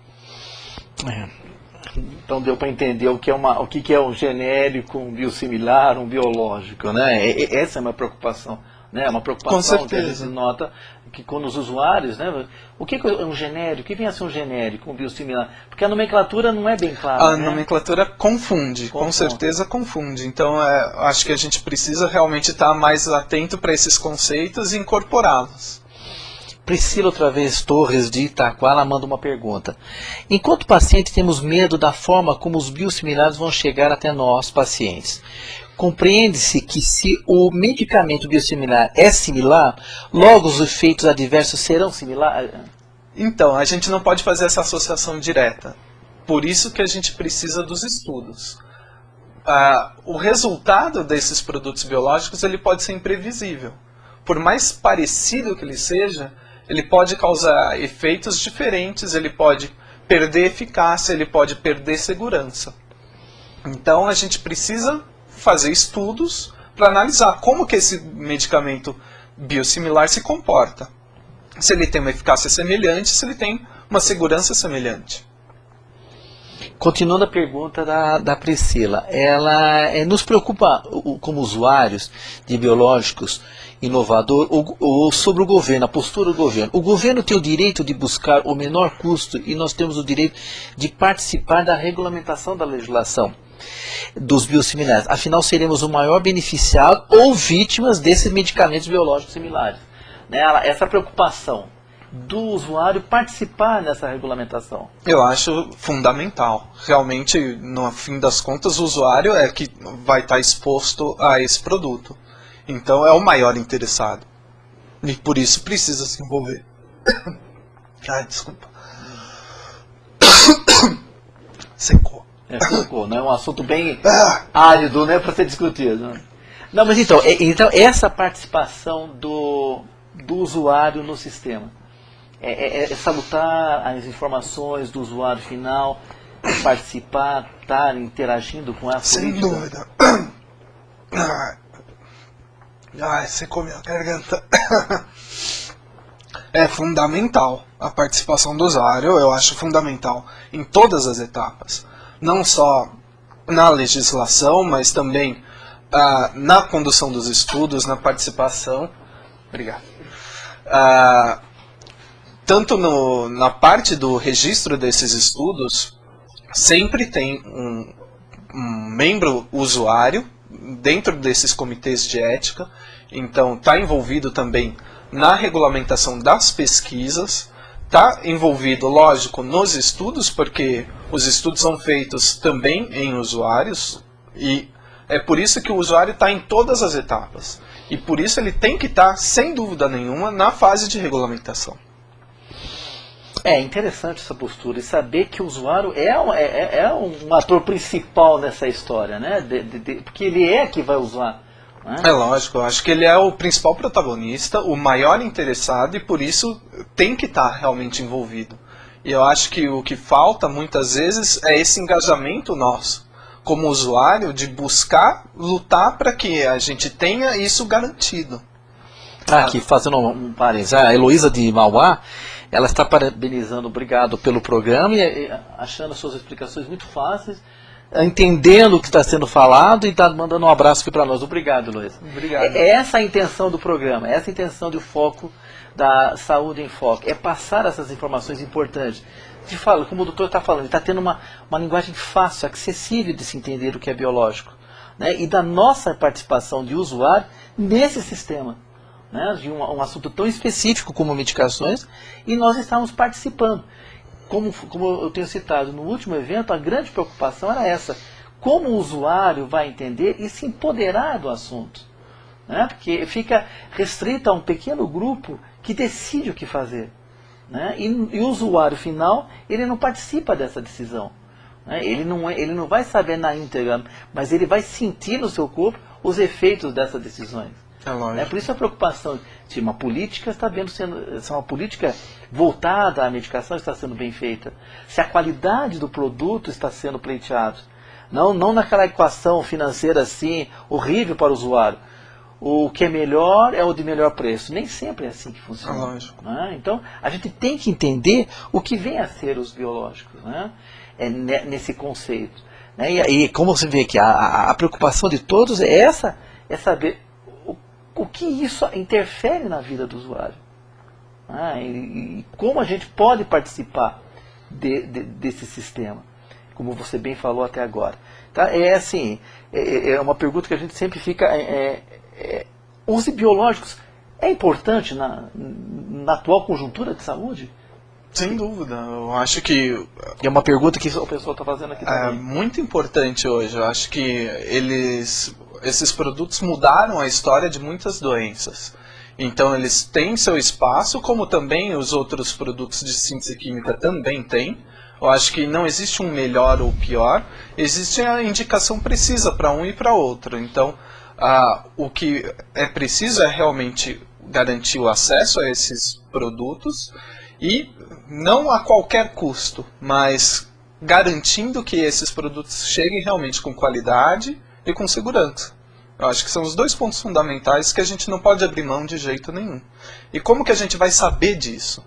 Então deu para entender o que é um genérico, um biosimilar, um biológico, né? Essa é uma preocupação, né? Uma preocupação Com certeza. que a gente nota que quando os usuários, né? O que é um genérico? O que vem a ser um genérico, um biosimilar? Porque a nomenclatura não é bem clara. A nomenclatura confunde, com certeza confunde. Então acho que a gente precisa realmente estar mais atento para esses conceitos e incorporá-los. Priscila, outra vez, Torres de Itaquá, ela manda uma pergunta. Enquanto paciente, temos medo da forma como os biosimilares vão chegar até nós, pacientes. Compreende-se que se o medicamento biosimilar é similar, logo os efeitos adversos serão similares? Então, a gente não pode fazer essa associação direta. Por isso que a gente precisa dos estudos. O resultado desses produtos biológicos ele pode ser imprevisível. Por mais parecido que ele seja, ele pode causar efeitos diferentes, ele pode perder eficácia, ele pode perder segurança. Então a gente precisa fazer estudos para analisar como que esse medicamento biosimilar se comporta. Se ele tem uma eficácia semelhante, se ele tem uma segurança semelhante. Continuando a pergunta da Priscila, ela nos preocupa como usuários de biológicos inovador ou sobre o governo, a postura do governo. O governo tem o direito de buscar o menor custo e nós temos o direito de participar da regulamentação da legislação dos biosimilares. Afinal, seremos o maior beneficiado ou vítimas desses medicamentos biológicos similares. Né? Essa preocupação do usuário participar dessa regulamentação. Eu acho fundamental. Realmente, no fim das contas, o usuário é que vai estar exposto a esse produto. Então é o maior interessado. E por isso precisa se envolver. Ai, desculpa. Secou. Secou, né? É um assunto bem árido, né, para ser discutido. Né? Não, mas então essa participação do usuário no sistema é salutar as informações do usuário final, participar, estar interagindo com a Sem dúvida. Ai, secou minha garganta. É fundamental a participação do usuário, eu acho fundamental em todas as etapas. Não só na legislação, mas também na condução dos estudos, na participação. Obrigado. Tanto na parte do registro desses estudos, sempre tem um membro usuário dentro desses comitês de ética, então está envolvido também na regulamentação das pesquisas, está envolvido, lógico, nos estudos, porque os estudos são feitos também em usuários, e é por isso que o usuário está em todas as etapas, e por isso ele tem que estar, sem dúvida nenhuma, na fase de regulamentação. É interessante essa postura e saber que o usuário é um ator principal nessa história, né? Porque ele é que vai usar. Né? É lógico, eu acho que ele é o principal protagonista, o maior interessado e por isso tem que estar realmente envolvido. E eu acho que o que falta muitas vezes é esse engajamento nosso, como usuário, de buscar lutar para que a gente tenha isso garantido. Aqui, fazendo um parênteses, a Heloísa de Mauá, ela está parabenizando, obrigado pelo programa, e achando as suas explicações muito fáceis, entendendo o que está sendo falado e está mandando um abraço aqui para nós. Obrigado, Heloísa. Obrigado. É essa a intenção do programa, essa a intenção do foco da Saúde em Foco, é passar essas informações importantes. De fala, como o doutor está falando, ele está tendo uma linguagem fácil, acessível de se entender o que é biológico, né? E da nossa participação de usuário nesse sistema, né? De um assunto tão específico como medicações, e nós estamos participando. Como eu tenho citado no último evento, a grande preocupação era essa: como o usuário vai entender e se empoderar do assunto, né? Porque fica restrito a um pequeno grupo que decide o que fazer, né? E o usuário final, ele não participa dessa decisão, né? Ele não vai saber na íntegra, mas ele vai sentir no seu corpo os efeitos dessas decisões. É lógico. Por isso a preocupação de uma política se uma política voltada à medicação está sendo bem feita, se a qualidade do produto está sendo pleiteada, não naquela equação financeira assim horrível para o usuário. O que é melhor é o de melhor preço. Nem sempre é assim que funciona. Lógico. Né? Então, a gente tem que entender o que vem a ser os biológicos, né? Nesse conceito. Né? E como você vê que a preocupação de todos é saber o que isso interfere na vida do usuário. E como a gente pode participar desse sistema, como você bem falou até agora. Tá? É uma pergunta que a gente sempre fica... Os biológicos é importante na atual conjuntura de saúde? Sem dúvida, eu acho que... É uma pergunta que o pessoal está fazendo aqui também. É muito importante hoje, eu acho que esses produtos mudaram a história de muitas doenças. Então eles têm seu espaço, como também os outros produtos de síntese química também têm. Eu acho que não existe um melhor ou pior, existe a indicação precisa para um e para outro. Então, o que é preciso é realmente garantir o acesso a esses produtos, e não a qualquer custo, mas garantindo que esses produtos cheguem realmente com qualidade e com segurança. Eu acho que são os dois pontos fundamentais que a gente não pode abrir mão de jeito nenhum. E como que a gente vai saber disso?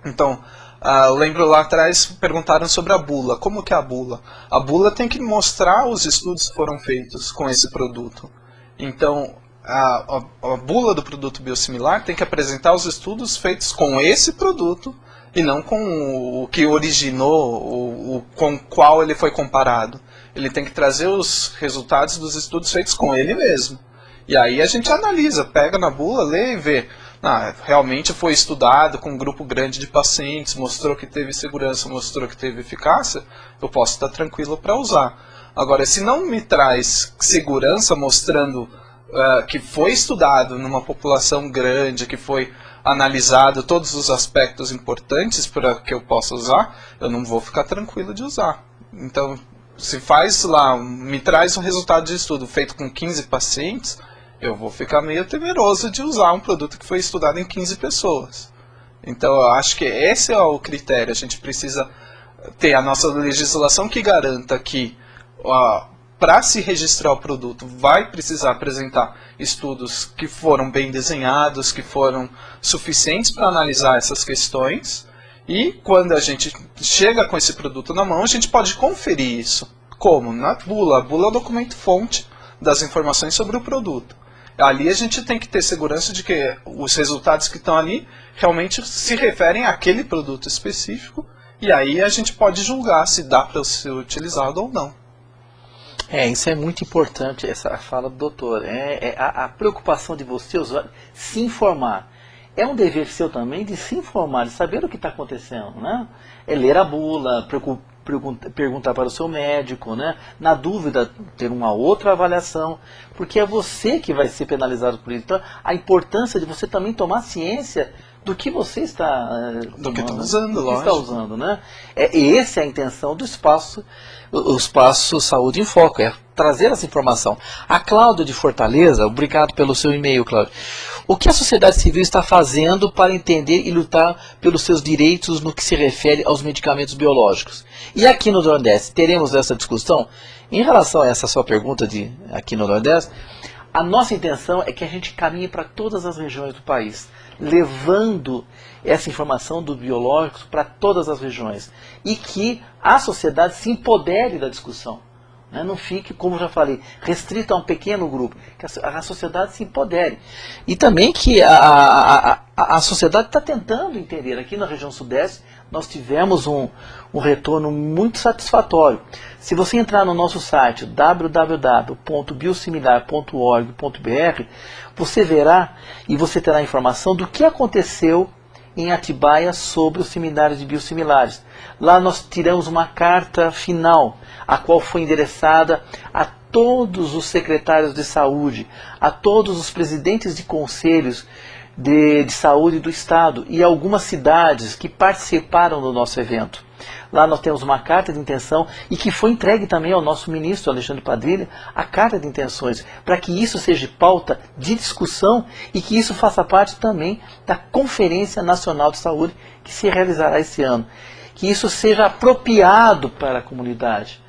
Então, eu lembro lá atrás, perguntaram sobre a bula. Como que é a bula? A bula tem que mostrar os estudos que foram feitos com esse produto. Então, a bula do produto biosimilar tem que apresentar os estudos feitos com esse produto e não com o que originou, com o qual ele foi comparado. Ele tem que trazer os resultados dos estudos feitos com ele mesmo. E aí a gente analisa, pega na bula, lê e vê. Realmente foi estudado com um grupo grande de pacientes, mostrou que teve segurança, mostrou que teve eficácia, eu posso estar tranquilo para usar. Agora, se não me traz segurança mostrando que foi estudado numa população grande, que foi analisado todos os aspectos importantes para que eu possa usar, eu não vou ficar tranquilo de usar. Então, se faz lá, me traz um resultado de estudo feito com 15 pacientes, eu vou ficar meio temeroso de usar um produto que foi estudado em 15 pessoas. Então, eu acho que esse é o critério. A gente precisa ter a nossa legislação que garanta que, para se registrar o produto, vai precisar apresentar estudos que foram bem desenhados, que foram suficientes para analisar essas questões. E quando a gente chega com esse produto na mão, a gente pode conferir isso. Como? Na bula. A bula é o documento fonte das informações sobre o produto. Ali a gente tem que ter segurança de que os resultados que estão ali realmente se referem àquele produto específico, e aí a gente pode julgar se dá para ser utilizado ou não. Isso é muito importante, essa fala do doutor. A preocupação de você, usuário, se informar. É um dever seu também de se informar, de saber o que está acontecendo, né? É ler a bula, perguntar para o seu médico, né? Na dúvida, ter uma outra avaliação, porque é você que vai ser penalizado por isso. Então, a importância de você também tomar ciência do que você está usando, né? Essa é a intenção do espaço, o espaço Saúde em Foco, trazer essa informação. A Cláudia de Fortaleza, obrigado pelo seu e-mail, Cláudia. O que a sociedade civil está fazendo para entender e lutar pelos seus direitos no que se refere aos medicamentos biológicos? E aqui no Nordeste, teremos essa discussão? Em relação a essa sua pergunta aqui no Nordeste, a nossa intenção é que a gente caminhe para todas as regiões do país, levando essa informação dos biológicos para todas as regiões. E que a sociedade se empodere da discussão. Não fique, como já falei, restrito a um pequeno grupo, que a sociedade se empodere. E também que a sociedade está tentando entender. Aqui na região sudeste, nós tivemos um retorno muito satisfatório. Se você entrar no nosso site, www.biosimilar.org.br, você verá e você terá informação do que aconteceu em Atibaia sobre os seminários de biosimilares. Lá nós tiramos uma carta final, a qual foi endereçada a todos os secretários de saúde, a todos os presidentes de conselhos de saúde do estado e algumas cidades que participaram do nosso evento. Lá nós temos uma carta de intenção e que foi entregue também ao nosso ministro Alexandre Padrilha, a carta de intenções, para que isso seja pauta de discussão e que isso faça parte também da Conferência Nacional de Saúde que se realizará esse ano. Que isso seja apropriado para a comunidade,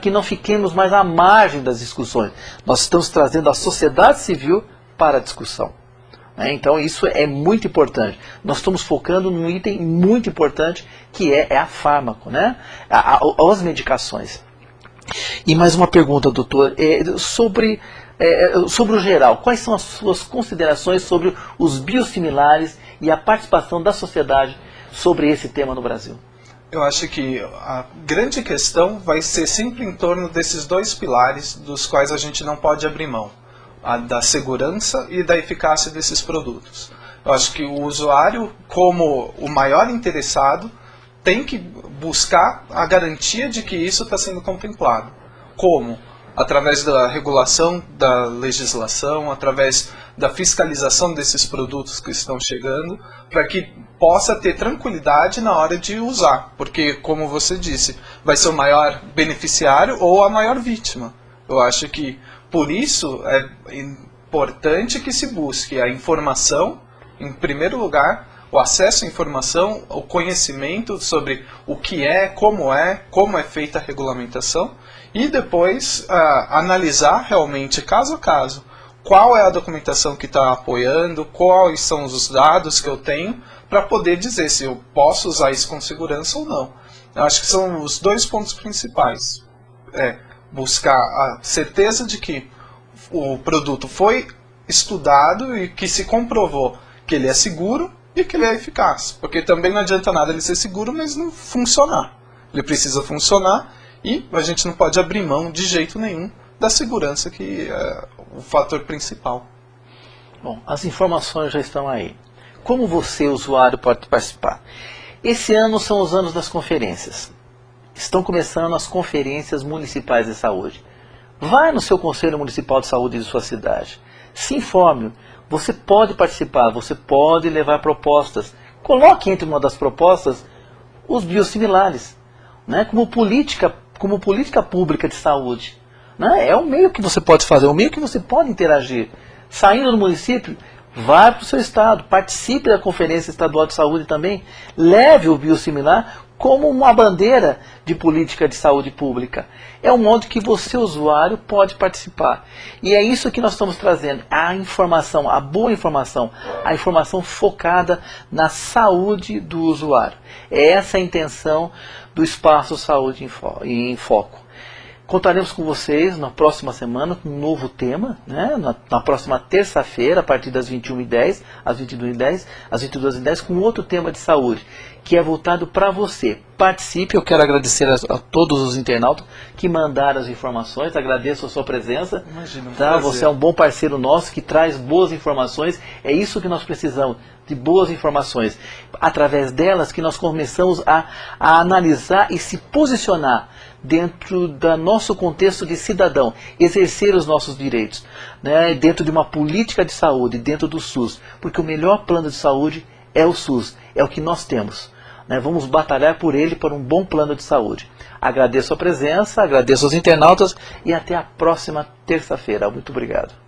que não fiquemos mais à margem das discussões. Nós estamos trazendo a sociedade civil para a discussão. Então isso é muito importante. Nós estamos focando num item muito importante que é a fármaco, as medicações. E mais uma pergunta, doutor, sobre o geral. Quais são as suas considerações sobre os biosimilares e a participação da sociedade sobre esse tema no Brasil? Eu acho que a grande questão vai ser sempre em torno desses dois pilares dos quais a gente não pode abrir mão. A da segurança e da eficácia desses produtos. Eu acho que o usuário, como o maior interessado, tem que buscar a garantia de que isso está sendo contemplado. Como? Através da regulação da legislação, através da fiscalização desses produtos que estão chegando, para que possa ter tranquilidade na hora de usar. Porque, como você disse, vai ser o maior beneficiário ou a maior vítima. Eu acho que por isso é importante que se busque a informação, em primeiro lugar, o acesso à informação, o conhecimento sobre o que como é feita a regulamentação, e depois analisar realmente, caso a caso, qual é a documentação que está apoiando, quais são os dados que eu tenho, para poder dizer se eu posso usar isso com segurança ou não. Eu acho que são os dois pontos principais. Buscar a certeza de que o produto foi estudado e que se comprovou que ele é seguro e que ele é eficaz. Porque também não adianta nada ele ser seguro, mas não funcionar. Ele precisa funcionar e a gente não pode abrir mão de jeito nenhum da segurança, que é o fator principal. Bom, as informações já estão aí. Como você, usuário, pode participar? Esse ano são os anos das conferências. Estão começando as conferências municipais de saúde. Vai no seu Conselho Municipal de Saúde de sua cidade. Se informe. Você pode participar, você pode levar propostas. Coloque entre uma das propostas os biosimilares, como política pública de saúde. É um meio que você pode fazer, é um meio que você pode interagir. Saindo do município, vá para o seu estado, participe da Conferência Estadual de Saúde também, leve o biosimilar como uma bandeira de política de saúde pública. É um modo que você, usuário, pode participar. E é isso que nós estamos trazendo, a informação, a boa informação, a informação focada na saúde do usuário. É essa a intenção do Espaço Saúde em Foco. Contaremos com vocês na próxima semana com um novo tema, na próxima terça-feira, a partir das 21h10, às 22h10, às 22h10, com outro tema de saúde, que é voltado para você. Participe, eu quero agradecer a todos os internautas que mandaram as informações, agradeço a sua presença. Imagina, você é um bom parceiro nosso que traz boas informações, é isso que nós precisamos, de boas informações. Através delas que nós começamos a analisar e se posicionar dentro do nosso contexto de cidadão, exercer os nossos direitos, dentro de uma política de saúde, dentro do SUS, porque o melhor plano de saúde é o SUS, é o que nós temos. né? Vamos batalhar por ele, por um bom plano de saúde. Agradeço a presença, agradeço aos internautas e até a próxima terça-feira. Muito obrigado.